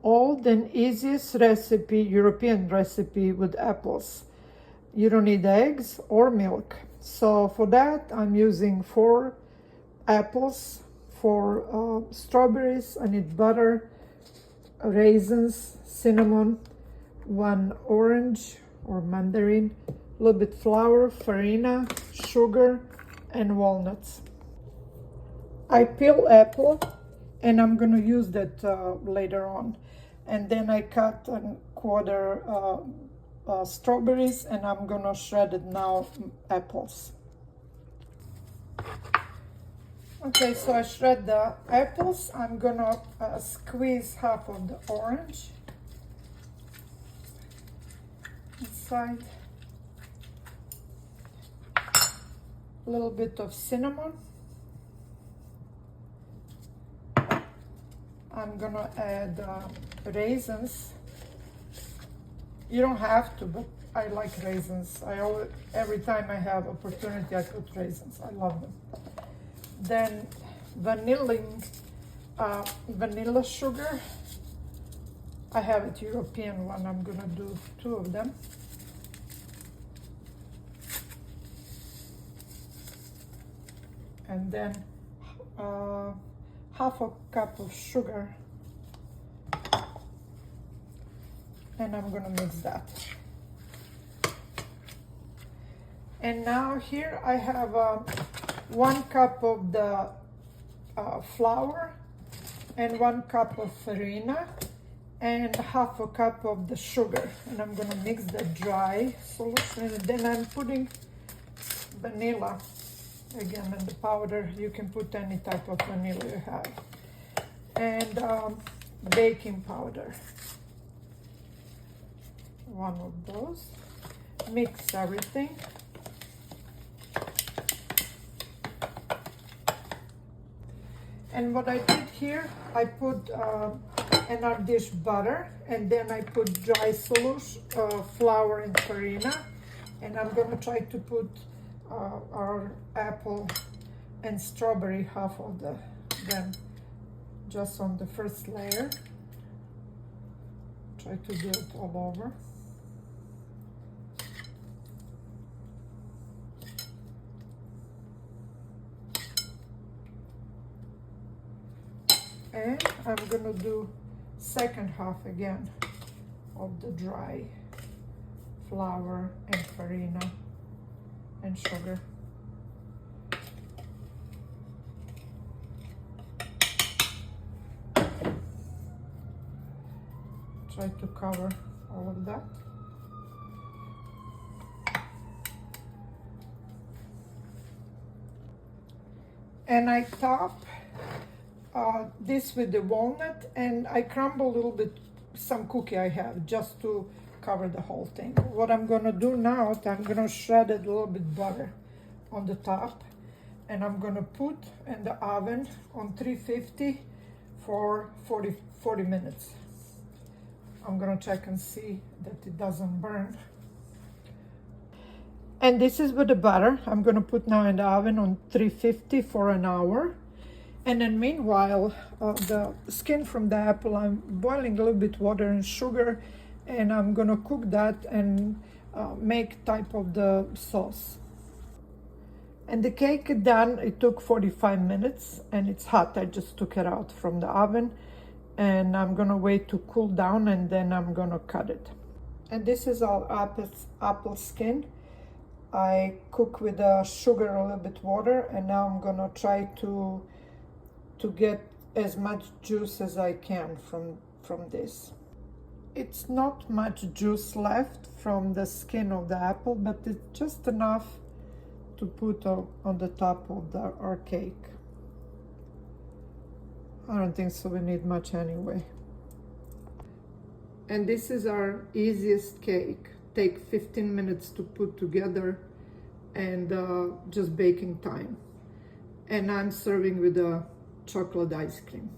old and easiest recipe, European recipe with apples. You don't need eggs or milk. So for that, I'm using 4 apples. For strawberries, I need butter, raisins, cinnamon, 1 orange or mandarin, a little bit flour, farina, sugar, and walnuts. I peel apple, and I'm gonna use that later on. And then I cut a quarter strawberries, and I'm gonna shred it now apples. Okay, so I shred the apples. I'm gonna squeeze half of the orange inside, a little bit of cinnamon. I'm gonna add raisins. You don't have to, but I like raisins. Every time I have opportunity, I put raisins. I love them. Then vanilla sugar. I have it European one. I'm gonna do 2 of them. And then half a cup of sugar, and I'm gonna mix that. And now here I have 1 cup of the flour and 1 cup of farina and half a cup of the sugar, and I'm gonna mix the dry solution. And then I'm putting vanilla again in the powder. You can put any type of vanilla you have, and baking powder, 1 of those. Mix everything. And what I did here, I put another dish butter, and then I put dry solution, flour and farina, and I'm gonna try to put our apple and strawberry, half of them just on the first layer. Try to do it all over. And I'm gonna do second half again of the dry flour and farina and sugar. Try to cover all of that. And I top this with the walnut, and I crumble a little bit some cookie I have just to cover the whole thing. What I'm gonna do now, I'm gonna shred a little bit butter on the top, and I'm gonna put in the oven on 350 for 40 minutes. I'm gonna check and see that it doesn't burn. And this is with the butter. I'm gonna put now in the oven on 350 for an hour. And then meanwhile, the skin from the apple, I'm boiling a little bit water and sugar, and I'm gonna cook that and make type of the sauce. And the cake done, it took 45 minutes, and it's hot. I just took it out from the oven, and I'm gonna wait to cool down, and then I'm gonna cut it. And this is all apple skin. I cook with sugar, a little bit water, and now I'm gonna try to get as much juice as I can from this. It's not much juice left from the skin of the apple, but it's just enough to put on the top of our cake. I don't think so we need much anyway. And this is our easiest cake. Take 15 minutes to put together, and just baking time. And I'm serving with a chocolate ice cream.